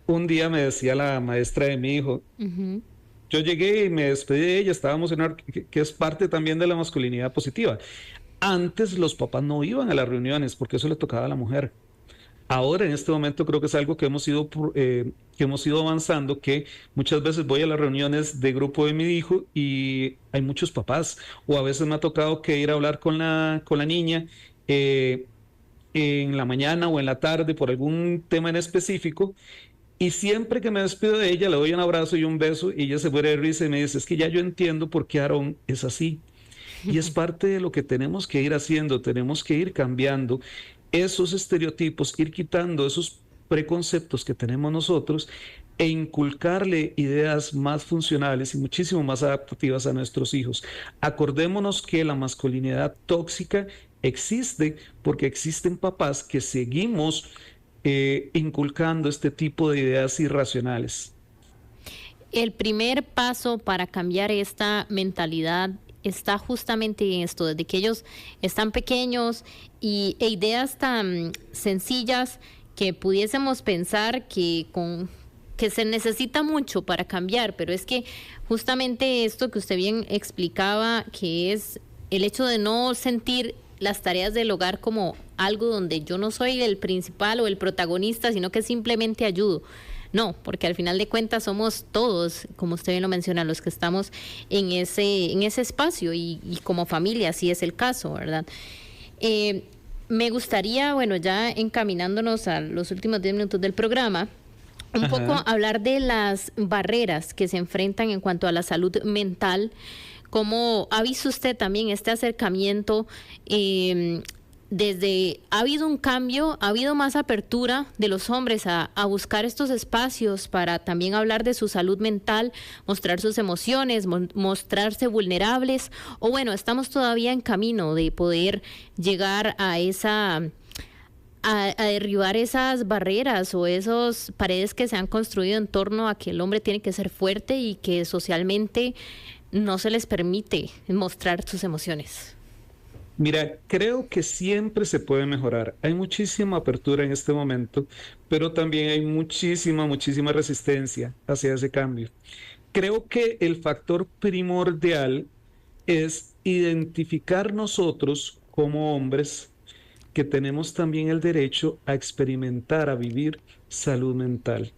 Un día me decía la maestra de mi hijo, yo llegué y me despedí de ella, estábamos en que es parte también de la masculinidad positiva. Antes los papás no iban a las reuniones porque eso le tocaba a la mujer. Ahora, en este momento, creo que es algo que hemos ido avanzando, que muchas veces voy a las reuniones de grupo de mi hijo y hay muchos papás, o a veces me ha tocado que ir a hablar con la niña en la mañana o en la tarde por algún tema en específico, y siempre que me despido de ella le doy un abrazo y un beso y ella se muere de risa y me dice, es que ya yo entiendo por qué Aarón es así. Y es parte de lo que tenemos que ir haciendo, tenemos que ir cambiando esos estereotipos, ir quitando esos preconceptos que tenemos nosotros e inculcarle ideas más funcionales y muchísimo más adaptativas a nuestros hijos. Acordémonos que la masculinidad tóxica existe porque existen papás que seguimos inculcando este tipo de ideas irracionales. El primer paso para cambiar esta mentalidad está justamente en esto, desde que ellos están pequeños e ideas tan sencillas que pudiésemos pensar que se necesita mucho para cambiar, pero es que justamente esto que usted bien explicaba, que es el hecho de no sentir las tareas del hogar como algo donde yo no soy el principal o el protagonista, sino que simplemente ayudo. No, porque al final de cuentas somos todos, como usted bien lo menciona, los que estamos en ese espacio y como familia, así es el caso, ¿verdad? Me gustaría, bueno, ya encaminándonos a los últimos 10 minutos del programa, un poco hablar de las barreras que se enfrentan en cuanto a la salud mental. ¿Cómo ha visto usted también este acercamiento? Ha habido un cambio, ha habido más apertura de los hombres a buscar estos espacios para también hablar de su salud mental, mostrar sus emociones, mostrarse vulnerables, o bueno, estamos todavía en camino de poder llegar a derribar esas barreras o esas paredes que se han construido en torno a que el hombre tiene que ser fuerte y que socialmente no se les permite mostrar sus emociones? Mira, creo que siempre se puede mejorar. Hay muchísima apertura en este momento, pero también hay muchísima resistencia hacia ese cambio. Creo que el factor primordial es identificar nosotros como hombres que tenemos también el derecho a experimentar, a vivir salud mental.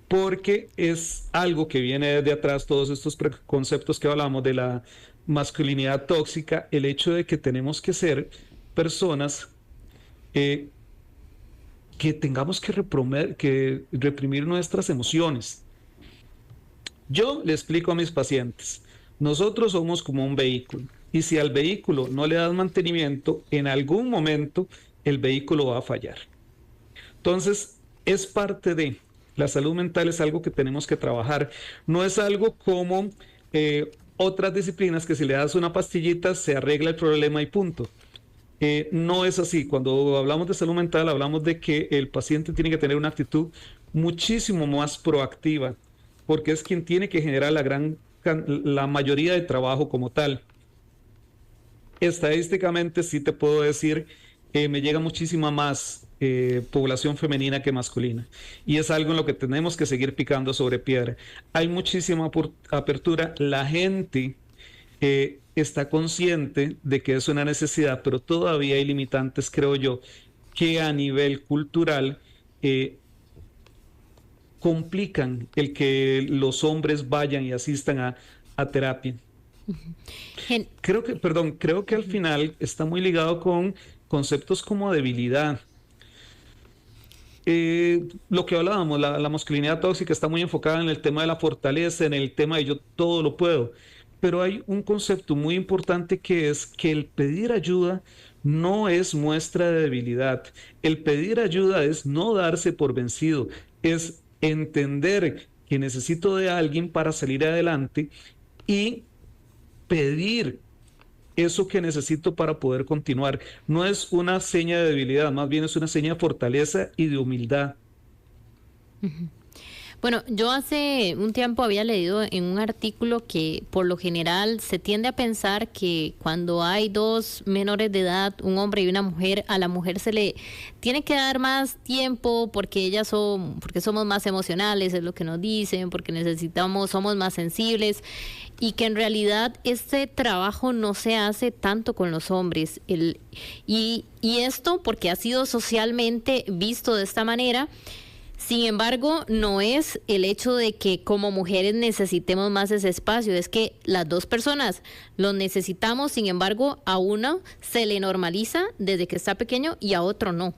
Porque es algo que viene desde atrás, todos estos conceptos que hablamos de la masculinidad tóxica, el hecho de que tenemos que ser personas que tengamos que reprimir nuestras emociones. Yo le explico a mis pacientes, nosotros somos como un vehículo y si al vehículo no le das mantenimiento, en algún momento el vehículo va a fallar. Entonces, es parte de la salud mental, es algo que tenemos que trabajar. No es algo como otras disciplinas que si le das una pastillita se arregla el problema y punto. No es así. Cuando hablamos de salud mental, hablamos de que el paciente tiene que tener una actitud muchísimo más proactiva, porque es quien tiene que generar la mayoría de trabajo como tal. Estadísticamente sí te puedo decir, me llega muchísima más población femenina que masculina. Y es algo en lo que tenemos que seguir picando sobre piedra. Hay muchísima apertura. La gente está consciente de que es una necesidad, pero todavía hay limitantes, creo yo, que a nivel cultural complican el que los hombres vayan y asistan a terapia. Creo que al final está muy ligado con conceptos como debilidad. Lo que hablábamos, la masculinidad tóxica está muy enfocada en el tema de la fortaleza, en el tema de yo todo lo puedo, pero hay un concepto muy importante que es que el pedir ayuda no es muestra de debilidad. El pedir ayuda es no darse por vencido, es entender que necesito de alguien para salir adelante y pedir eso que necesito para poder continuar. No es una seña de debilidad, más bien es una seña de fortaleza y de humildad. Bueno, yo hace un tiempo había leído en un artículo que por lo general se tiende a pensar que cuando hay dos menores de edad, un hombre y una mujer, a la mujer se le tiene que dar más tiempo porque porque somos más emocionales, es lo que nos dicen, porque somos más sensibles, y que en realidad este trabajo no se hace tanto con los hombres. Y esto porque ha sido socialmente visto de esta manera. Sin embargo, no es el hecho de que como mujeres necesitemos más ese espacio, es que las dos personas lo necesitamos, sin embargo, a uno se le normaliza desde que está pequeño y a otro no.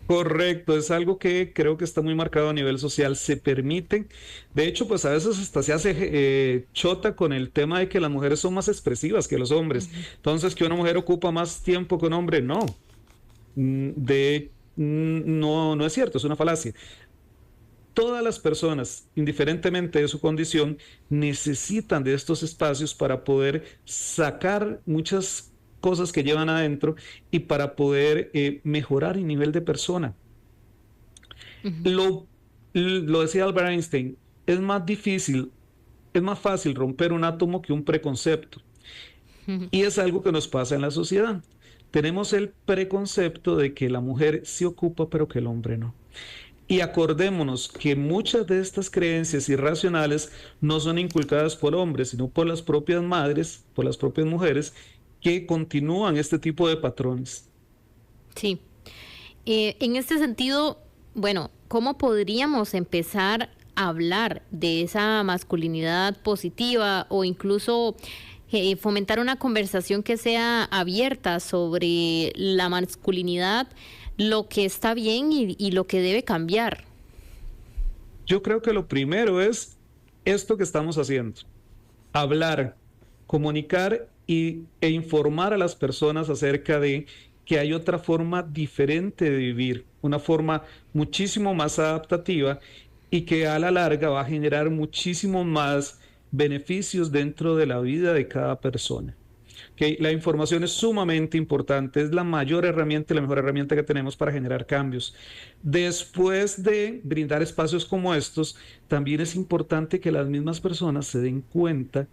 Correcto, es algo que creo que está muy marcado a nivel social. Se permiten, de hecho, pues a veces hasta se hace chota con el tema de que las mujeres son más expresivas que los hombres. Entonces, que una mujer ocupa más tiempo que un hombre, no. No es cierto, es una falacia. Todas las personas, indiferentemente de su condición, necesitan de estos espacios para poder sacar muchas cosas que llevan adentro y para poder mejorar el nivel de persona. Lo decía Albert Einstein, es más fácil romper un átomo que un preconcepto. Y es algo que nos pasa en la sociedad. Tenemos el preconcepto de que la mujer se ocupa, pero que el hombre no. Y acordémonos que muchas de estas creencias irracionales no son inculcadas por hombres, sino por las propias madres, por las propias mujeres, que continúan este tipo de patrones. Sí. En este sentido, bueno, ¿cómo podríamos empezar a hablar de esa masculinidad positiva o incluso fomentar una conversación que sea abierta sobre la masculinidad, lo que está bien y lo que debe cambiar? Yo creo que lo primero es esto que estamos haciendo: hablar, comunicar e informar a las personas acerca de que hay otra forma diferente de vivir, una forma muchísimo más adaptativa y que a la larga va a generar muchísimo más beneficios dentro de la vida de cada persona. Okay, la información es sumamente importante, es la mayor herramienta y la mejor herramienta que tenemos para generar cambios. Después de brindar espacios como estos, también es importante que las mismas personas se den cuenta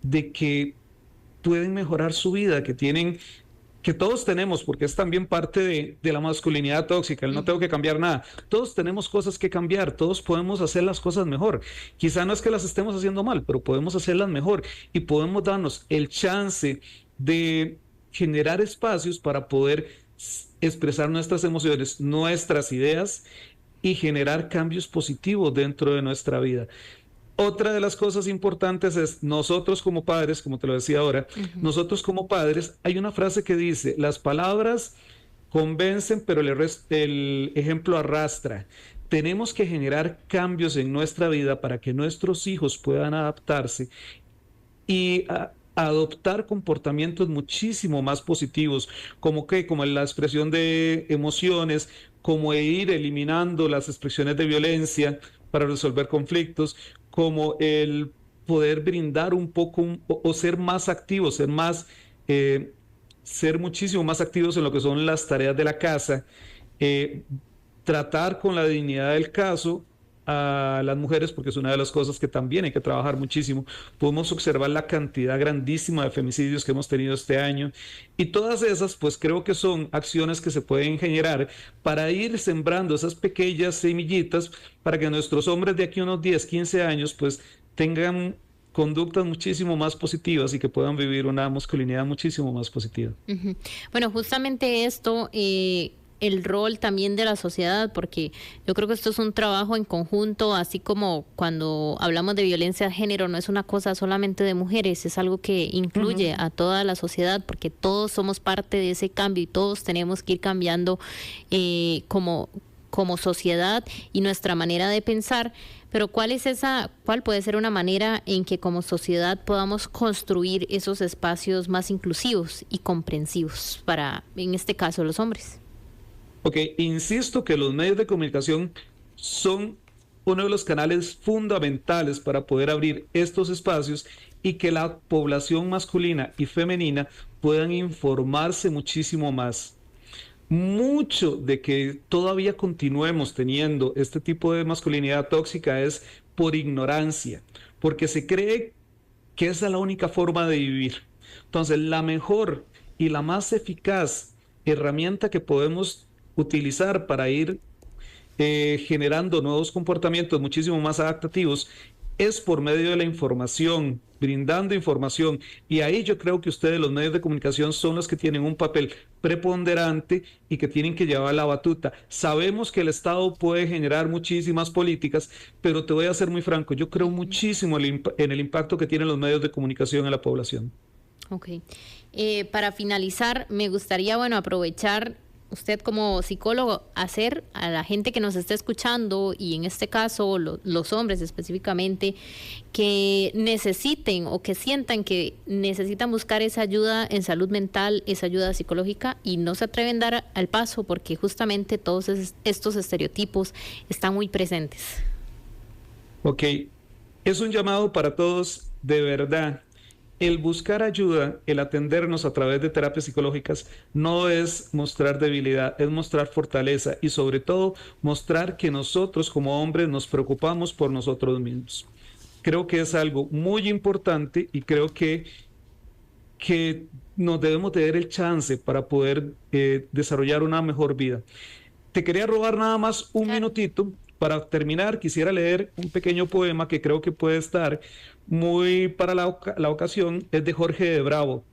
de que pueden mejorar su vida, que todos tenemos, porque es también parte de la masculinidad tóxica, no tengo que cambiar nada. Todos tenemos cosas que cambiar, todos podemos hacer las cosas mejor. Quizá no es que las estemos haciendo mal, pero podemos hacerlas mejor y podemos darnos el chance de generar espacios para poder expresar nuestras emociones, nuestras ideas y generar cambios positivos dentro de nuestra vida. Otra de las cosas importantes es nosotros como padres, como te lo decía ahora, nosotros como padres, hay una frase que dice: las palabras convencen, pero el ejemplo arrastra. Tenemos que generar cambios en nuestra vida para que nuestros hijos puedan adaptarse y adoptar comportamientos muchísimo más positivos, como la expresión de emociones, como ir eliminando las expresiones de violencia para resolver conflictos, como el poder brindar un poco o ser más activos, ser muchísimo más activos en lo que son las tareas de la casa, tratar con la dignidad del caso a las mujeres, porque es una de las cosas que también hay que trabajar muchísimo. Podemos observar la cantidad grandísima de femicidios que hemos tenido este año, y todas esas, pues creo que son acciones que se pueden generar para ir sembrando esas pequeñas semillitas para que nuestros hombres de aquí a unos 10, 15 años, pues tengan conductas muchísimo más positivas y que puedan vivir una masculinidad muchísimo más positiva. Bueno, justamente esto, el rol también de la sociedad, porque yo creo que esto es un trabajo en conjunto, así como cuando hablamos de violencia de género, no es una cosa solamente de mujeres, es algo que incluye a toda la sociedad, porque todos somos parte de ese cambio y todos tenemos que ir cambiando como sociedad y nuestra manera de pensar. Pero ¿cuál puede ser una manera en que como sociedad podamos construir esos espacios más inclusivos y comprensivos para, en este caso, los hombres? Ok, insisto que los medios de comunicación son uno de los canales fundamentales para poder abrir estos espacios y que la población masculina y femenina puedan informarse muchísimo más. mucho de que todavía continuemos teniendo este tipo de masculinidad tóxica es por ignorancia, porque se cree que esa es la única forma de vivir. Entonces, la mejor y la más eficaz herramienta que podemos utilizar para ir generando nuevos comportamientos muchísimo más adaptativos es por medio de la información, brindando información. Y ahí yo creo que ustedes, los medios de comunicación, son los que tienen un papel preponderante y que tienen que llevar la batuta. Sabemos que el Estado puede generar muchísimas políticas, pero te voy a ser muy franco, yo creo muchísimo en el impacto que tienen los medios de comunicación en la población. Ok. Para finalizar, me gustaría, aprovechar usted como psicólogo, hacer a la gente que nos está escuchando, y en este caso los hombres específicamente, que necesiten o que sientan que necesitan buscar esa ayuda en salud mental, esa ayuda psicológica, y no se atreven a dar al paso porque justamente todos estos estereotipos están muy presentes. Ok, es un llamado para todos de verdad. El buscar ayuda, el atendernos a través de terapias psicológicas, no es mostrar debilidad, es mostrar fortaleza y sobre todo mostrar que nosotros como hombres nos preocupamos por nosotros mismos. Creo que es algo muy importante y creo que nos debemos de dar el chance para poder desarrollar una mejor vida. Te quería robar nada más un minutito. Para terminar, quisiera leer un pequeño poema que creo que puede estar muy para la ocasión. Es de Jorge de Bravo.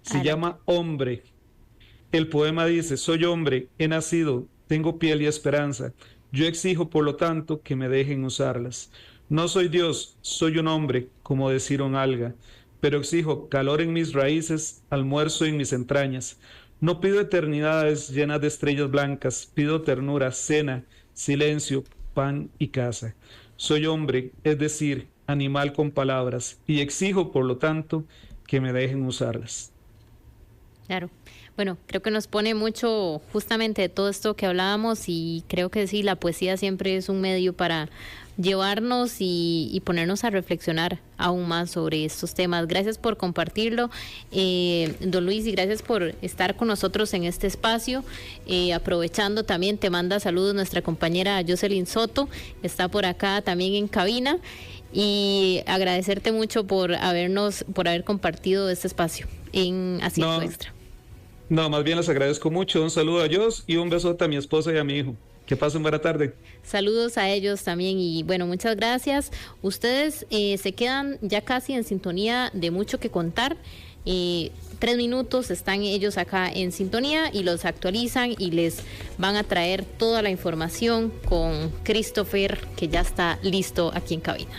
Se llama Hombre. El poema dice: soy hombre, he nacido, tengo piel y esperanza. Yo exijo, por lo tanto, que me dejen usarlas. No soy Dios, soy un hombre, como decir un alga. Pero exijo calor en mis raíces, almuerzo en mis entrañas. No pido eternidades llenas de estrellas blancas, pido ternura, cena, silencio, pan y casa. Soy hombre, es decir, animal con palabras, y exijo, por lo tanto, que me dejen usarlas. Claro. Bueno, creo que nos pone mucho justamente de todo esto que hablábamos, y creo que sí, la poesía siempre es un medio para llevarnos y ponernos a reflexionar aún más sobre estos temas. Gracias por compartirlo, don Luis, y gracias por estar con nosotros en este espacio. Aprovechando también, te manda saludos nuestra compañera Jocelyn Soto, que está por acá también en cabina, y agradecerte mucho por haber compartido este espacio en Haciendo Extra. No, más bien les agradezco mucho. Un saludo a ellos y un besote a mi esposa y a mi hijo. Que pasen buena tarde. Saludos a ellos también, y bueno, muchas gracias. Ustedes se quedan ya casi en sintonía de Mucho que Contar. 3 minutos están ellos acá en sintonía y los actualizan y les van a traer toda la información con Christopher, que ya está listo aquí en cabina.